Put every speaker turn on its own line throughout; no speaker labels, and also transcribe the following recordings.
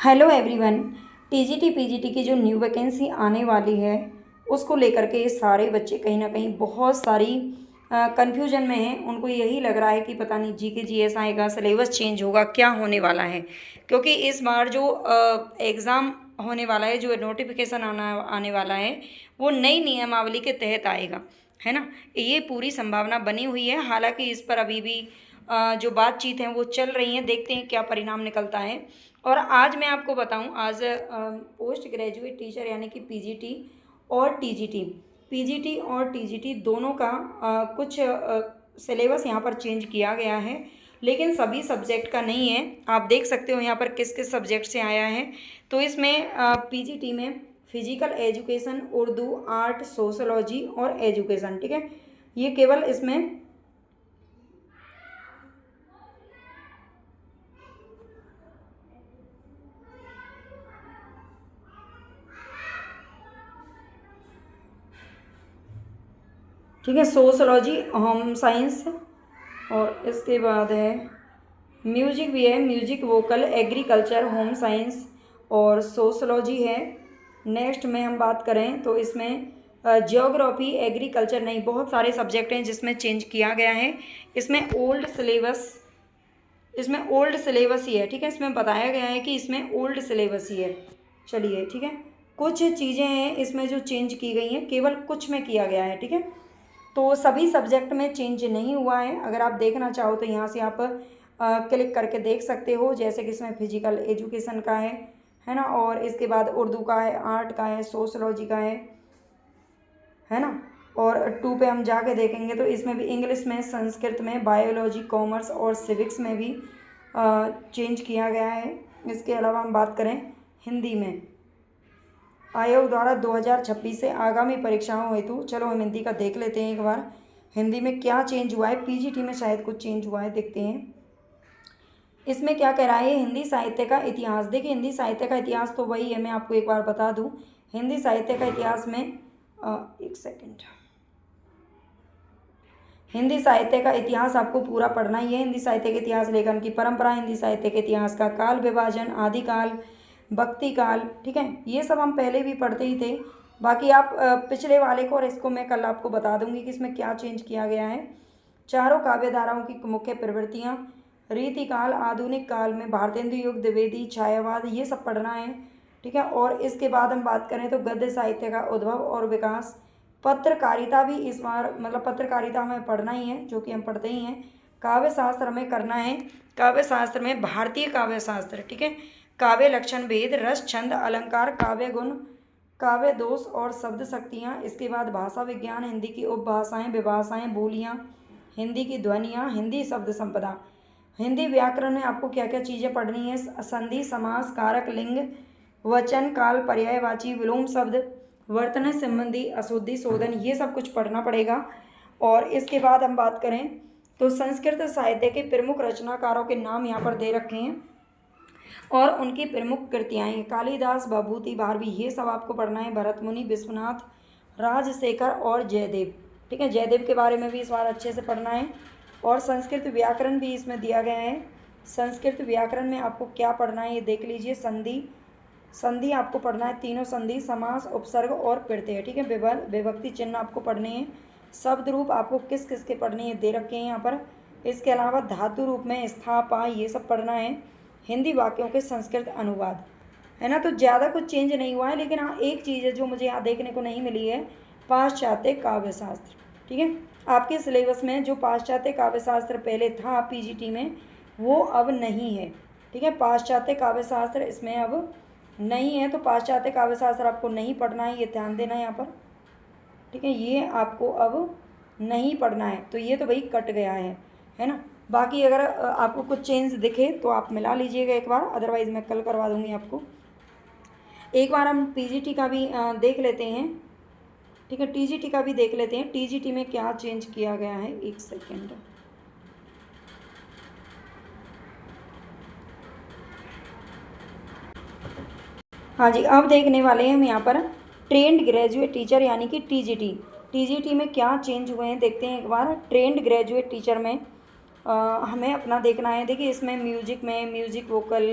Hello everyone. TGT PGT की जो new vacancy आने वाली है उसको लेकर के सारे बच्चे कहीं ना कहीं बहुत सारी कन्फ्यूजन में हैं। उनको यही लग रहा है कि पता नहीं जीके जीएस आएगा, सिलेबस चेंज होगा, क्या होने वाला है। क्योंकि इस बार जो एग्ज़ाम होने वाला है, जो नोटिफिकेशन आने वाला है, वो नई नियमावली के तहत आएगा, है ना। ये पूरी संभावना बनी हुई है। हालांकि इस पर अभी भी जो बातचीत है वो चल रही है। देखते हैं क्या परिणाम निकलता है। और आज मैं आपको बताऊं, आज पोस्ट ग्रेजुएट टीचर यानी कि पीजीटी और टीजीटी और टीजीटी दोनों का कुछ सिलेबस यहाँ पर चेंज किया गया है, लेकिन सभी सब्जेक्ट का नहीं है। आप देख सकते हो यहाँ पर किस किस सब्जेक्ट से आया है। तो इसमें पीजीटी में physical education, Urdu, art, sociology और एजुकेशन, ठीक है। ये केवल इसमें ठीक है, सोशोलॉजी, होम साइंस, और इसके बाद है म्यूजिक भी है, music, vocal, agriculture, home science और सोशोलॉजी है। नेक्स्ट में हम बात करें तो इसमें जियोग्राफी, एग्रीकल्चर, नहीं, बहुत सारे सब्जेक्ट हैं जिसमें चेंज किया गया है। इसमें ओल्ड सिलेबस ही है, ठीक है। इसमें बताया गया है कि इसमें ओल्ड सिलेबस ही है। चलिए, ठीक है। कुछ चीज़ें हैं इसमें जो चेंज की गई हैं, केवल कुछ में किया गया है, ठीक है। तो सभी सब्जेक्ट में चेंज नहीं हुआ है। अगर आप देखना चाहो तो यहाँ से आप क्लिक करके देख सकते हो। जैसे कि इसमें फिजिकल एजुकेशन का है ना, और इसके बाद उर्दू का है, आर्ट का है, सोशोलॉजी का है ना। और 2 पे हम जाके देखेंगे तो इसमें भी इंग्लिश में, संस्कृत में, बायोलॉजी, कॉमर्स और सिविक्स में भी चेंज किया गया है। इसके अलावा हम बात करें हिंदी में, आयोग द्वारा 2026 से आगामी परीक्षाओं हेतु, चलो हम हिंदी का देख लेते हैं एक बार। हिंदी में क्या चेंज हुआ है, पीजीटी में शायद कुछ चेंज हुआ है, देखते हैं। इसमें क्या कह रहा है, हिंदी साहित्य का इतिहास। देखिए, हिंदी साहित्य का इतिहास तो वही है, मैं आपको एक बार बता दूं। हिंदी साहित्य का इतिहास में एक सेकेंड, हिंदी साहित्य का इतिहास आपको पूरा पढ़ना ही है। हिंदी साहित्य के इतिहास, लेखन की परंपरा, हिंदी साहित्य के इतिहास का काल विभाजन, आदिकाल, भक्ति काल, ठीक है। ये सब हम पहले भी पढ़ते ही थे। बाकी आप पिछले वाले को और इसको मैं कल आपको बता दूंगी कि इसमें क्या चेंज किया गया है। चारों काव्य धाराओं की मुख्य प्रवृत्तियाँ, रीतिकाल, आधुनिक काल में भारतेंदु युग, द्विवेदी, छायावाद, ये सब पढ़ना है, ठीक है। और इसके बाद हम बात करें तो गद्य साहित्य का उद्भव और विकास, पत्रकारिता भी इस बार, मतलब पत्रकारिता हमें पढ़ना ही है, जो कि हम पढ़ते ही हैं। काव्य शास्त्र हमें करना है। काव्य शास्त्र में भारतीय काव्य शास्त्र, ठीक है, काव्य लक्षण भेद, रस, छंद, अलंकार, काव्य गुण, काव्य दोष और शब्द शक्तियाँ। इसके बाद भाषा विज्ञान, हिंदी की उपभाषाएं, विभाषाएं, बोलियाँ, हिंदी की ध्वनियाँ, हिंदी शब्द संपदा। हिंदी व्याकरण में आपको क्या क्या चीज़ें पढ़नी है, संधि, समास, कारक, लिंग, वचन, काल, पर्यायवाची, विलोम शब्द, वर्तन संबंधी, अशुद्धि, शोधन, ये सब कुछ पढ़ना पड़ेगा। और इसके बाद हम बात करें तो संस्कृत साहित्य के प्रमुख रचनाकारों के नाम यहाँ पर दे रखे हैं और उनकी प्रमुख कृतियाँ, कालिदास, भभूति, भारवी, ये सब आपको पढ़ना है। भरत मुनि, विश्वनाथ, राजशेखर और जयदेव, ठीक है। जयदेव के बारे में भी इस बार अच्छे से पढ़ना है। और संस्कृत व्याकरण भी इसमें दिया गया है। संस्कृत व्याकरण में आपको क्या पढ़ना है ये देख लीजिए। संधि आपको पढ़ना है, तीनों संधि, समास, उपसर्ग और प्रत्यय, ठीक है। विभक्ति चिन्ह आपको पढ़ने हैं। शब्द रूप आपको किस किस के पढ़ने हैं दे रखे हैं यहाँ पर। इसके अलावा धातु रूप में स्था, पा, ये सब पढ़ना है। हिंदी वाक्यों के संस्कृत अनुवाद, है ना। तो ज़्यादा कुछ चेंज नहीं हुआ है, लेकिन हाँ एक चीज़ है जो मुझे यहाँ देखने को नहीं मिली है, पाश्चात्य काव्य शास्त्र, ठीक है। आपके सिलेबस में जो पाश्चात्य काव्य शास्त्र पहले था पीजीटी में, वो अब नहीं है, ठीक है। पाश्चात्य काव्य शास्त्र इसमें अब नहीं है, तो पाश्चात्य काव्य शास्त्र आपको नहीं पढ़ना है, ये ध्यान देना है यहाँ पर, ठीक है। ये आपको अब नहीं पढ़ना है, तो ये तो भाई कट गया है ना। बाकी अगर आपको कुछ चेंज दिखे तो आप मिला लीजिएगा एक बार, अदरवाइज़ मैं कल करवा दूँगी आपको। एक बार हम पीजीटी का भी देख लेते हैं, ठीक है। टीजीटी का भी देख लेते हैं, टीजीटी में क्या चेंज किया गया है, एक सेकेंड। हाँ जी, अब देखने वाले हैं हम यहाँ पर ट्रेंड ग्रेजुएट टीचर यानी कि टीजीटी। टीजीटी में क्या चेंज हुए हैं देखते हैं एक बार। ट्रेंड ग्रेजुएट टीचर में हमें अपना देखना है। देखिए, इसमें म्यूजिक में music vocal,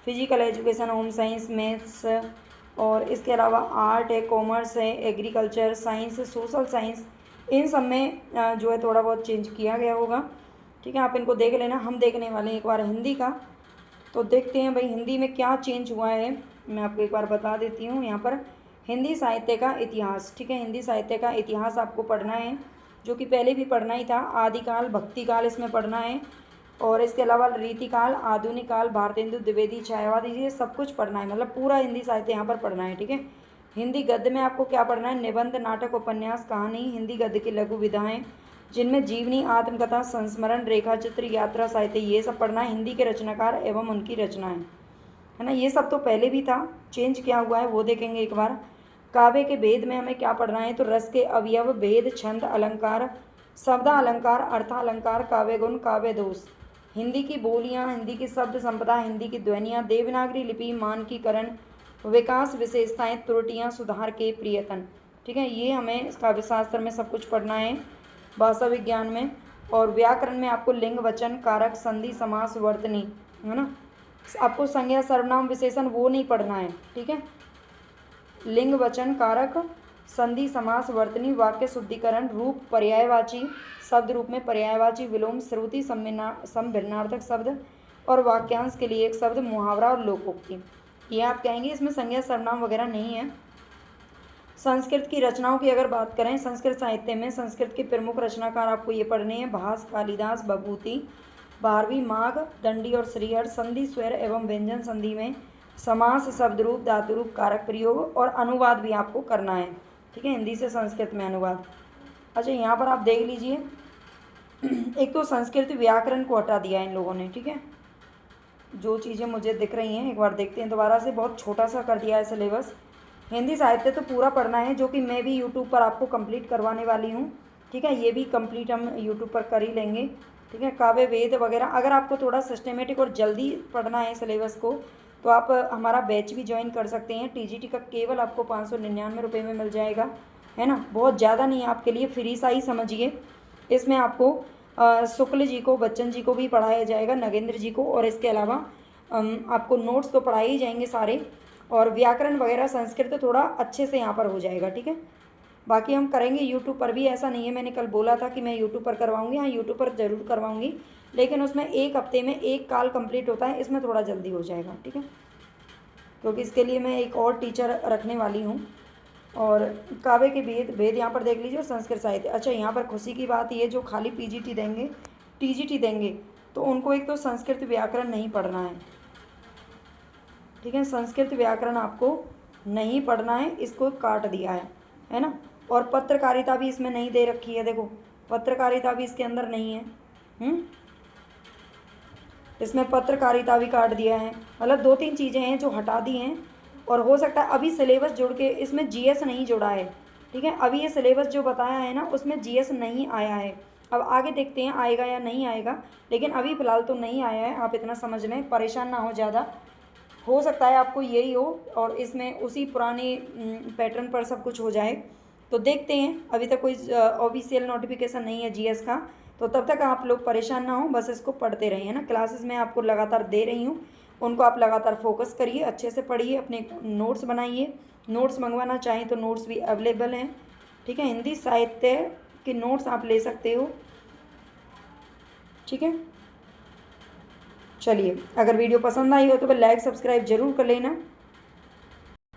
physical education, home science, maths, और इसके अलावा आर्ट है, कॉमर्स है, एग्रीकल्चर, साइंस, सोशल साइंस, इन सब में जो है थोड़ा बहुत चेंज किया गया होगा। ठीक है, आप इनको देख लेना। हम देखने वाले हैं एक बार हिंदी का, तो देखते हैं भाई हिंदी में क्या चेंज हुआ है। मैं आपको एक बार बता देती हूँ यहाँ पर। हिंदी साहित्य का इतिहास, ठीक है, हिंदी साहित्य का इतिहास आपको पढ़ना है, जो कि पहले भी पढ़ना ही था। आदिकाल, भक्तिकाल इसमें पढ़ना है, और इसके अलावा रीतिकाल, आधुनिक काल, भारतेंदु द्विवेदी, छायावाद, ये सब कुछ पढ़ना है, मतलब पूरा हिंदी साहित्य यहाँ पर पढ़ना है। ठीक है, हिंदी गद्य में आपको क्या पढ़ना है? निबंध, नाटक, उपन्यास, कहानी, हिंदी गद्य की लघु विधाएं जिनमें जीवनी, आत्मकथा, संस्मरण, रेखा चित्र, यात्रा साहित्य, ये सब पढ़ना है। हिंदी के रचनाकार एवं उनकी रचनाएं, है ना, ये सब तो पहले भी था, चेंज क्या हुआ है वो देखेंगे एक बार। काव्य के भेद में हमें क्या पढ़ना है? तो रस के अवयव, भेद, छंद, अलंकार, शब्दा अलंकार, अर्थालंकार, काव्य गुण, काव्य दोष, हिंदी की बोलियाँ, हिंदी की शब्द संपदा, हिंदी की ध्वनियाँ, देवनागरी लिपि, मानकीकरण, विकास, विशेषताएं, त्रुटियाँ, सुधार के प्रयत्न। ठीक है, ये हमें काव्य शास्त्र में सब कुछ पढ़ना है, भाषा विज्ञान में। और व्याकरण में आपको लिंग, वचन, कारक, संधि, समास, वर्तनी, है ना, आपको संज्ञा, सर्वनाम, विशेषण वो नहीं पढ़ना है। ठीक है, लिंग, वचन, कारक, संधि, समास, वर्तनी, वाक्य शुद्धिकरण, रूप, पर्यायवाची, शब्द रूप में पर्यायवाची, विलोम, श्रुति, समभिन्नार्थक शब्द और वाक्यांश के लिए एक शब्द, मुहावरा और लोकोक्ति, ये आप कहेंगे। इसमें संज्ञा सर्वनाम वगैरह नहीं है। संस्कृत की रचनाओं की अगर बात करें, संस्कृत साहित्य में संस्कृत के प्रमुख रचनाकार आपको ये पढ़ने हैं: भास, कालिदास, भभूति, भारवी, माघ, दंडी और श्रीहर्ष। संधि, स्वर एवं व्यंजन संधि में समास, शब्द रूप, धातु रूप, कारक प्रयोग और अनुवाद भी आपको करना है। ठीक है, हिंदी से संस्कृत में अनुवाद। अच्छा, यहाँ पर आप देख लीजिए, एक तो संस्कृत व्याकरण को हटा दिया है इन लोगों ने। ठीक है, जो चीज़ें मुझे दिख रही हैं एक बार देखते हैं दोबारा से, बहुत छोटा सा कर दिया है सिलेबस। हिंदी साहित्य तो पूरा पढ़ना है, जो कि मैं भी यूट्यूब पर आपको कंप्लीट करवाने वाली हूँ। ठीक है, ये भी कंप्लीट हम यूट्यूब पर कर ही लेंगे। ठीक है, काव्य, वेद वगैरह, अगर आपको थोड़ा सिस्टमेटिक और जल्दी पढ़ना है सिलेबस को, तो आप हमारा बैच भी ज्वाइन कर सकते हैं। टीजीटी का केवल आपको 599 रुपये में मिल जाएगा, है ना, बहुत ज़्यादा नहीं है आपके लिए, फ्री सा ही समझिए। इसमें आपको शुक्ल जी को, बच्चन जी को भी पढ़ाया जाएगा, नगेंद्र जी को, और इसके अलावा आपको नोट्स तो पढ़ाए ही जाएंगे सारे, और व्याकरण वगैरह संस्कृत थोड़ा अच्छे से यहाँ पर हो जाएगा। ठीक है, बाकी हम करेंगे यूट्यूब पर भी, ऐसा नहीं है, मैंने कल बोला था कि मैं यूट्यूब पर करवाऊँगी, हाँ यूट्यूब पर ज़रूर करवाऊँगी, लेकिन उसमें एक हफ्ते में एक काल कंप्लीट होता है, इसमें थोड़ा जल्दी हो जाएगा। ठीक है, क्योंकि इसके लिए मैं एक और टीचर रखने वाली हूँ। और काव्य के भेद यहाँ पर देख लीजिए, और संस्कृत साहित्य। अच्छा, यहाँ पर खुशी की बात ये, जो खाली टीजीटी देंगे तो उनको एक तो संस्कृत व्याकरण नहीं पढ़ना है। ठीक है, संस्कृत व्याकरण आपको नहीं पढ़ना है, इसको काट दिया है ना। और पत्रकारिता भी इसमें नहीं दे रखी है, देखो पत्रकारिता भी इसके अंदर नहीं है। इसमें पत्रकारिता भी काट दिया है, मतलब 2-3 चीज़ें हैं जो हटा दी हैं। और हो सकता है अभी सिलेबस जुड़ के इसमें जीएस नहीं जुड़ा है। ठीक है, अभी ये सिलेबस जो बताया है ना, उसमें जीएस नहीं आया है। अब आगे देखते हैं आएगा या नहीं आएगा, लेकिन अभी फ़िलहाल तो नहीं आया है, आप इतना समझ लें, परेशान ना हो ज़्यादा। हो सकता है आपको यही हो और इसमें उसी पुराने पैटर्न पर सब कुछ हो जाए, तो देखते हैं। अभी तक कोई ऑफिशियल नोटिफिकेशन नहीं है जीएस का, तो तब तक आप लोग परेशान ना हो, बस इसको पढ़ते रहिए, है ना। क्लासेस मैं आपको लगातार दे रही हूँ, उनको आप लगातार फोकस करिए, अच्छे से पढ़िए, अपने नोट्स बनाइए। नोट्स मंगवाना चाहें तो नोट्स भी अवेलेबल हैं। ठीक है, हिंदी साहित्य के नोट्स आप ले सकते हो। ठीक है, चलिए, अगर वीडियो पसंद आई हो तो लाइक सब्सक्राइब जरूर कर लेना।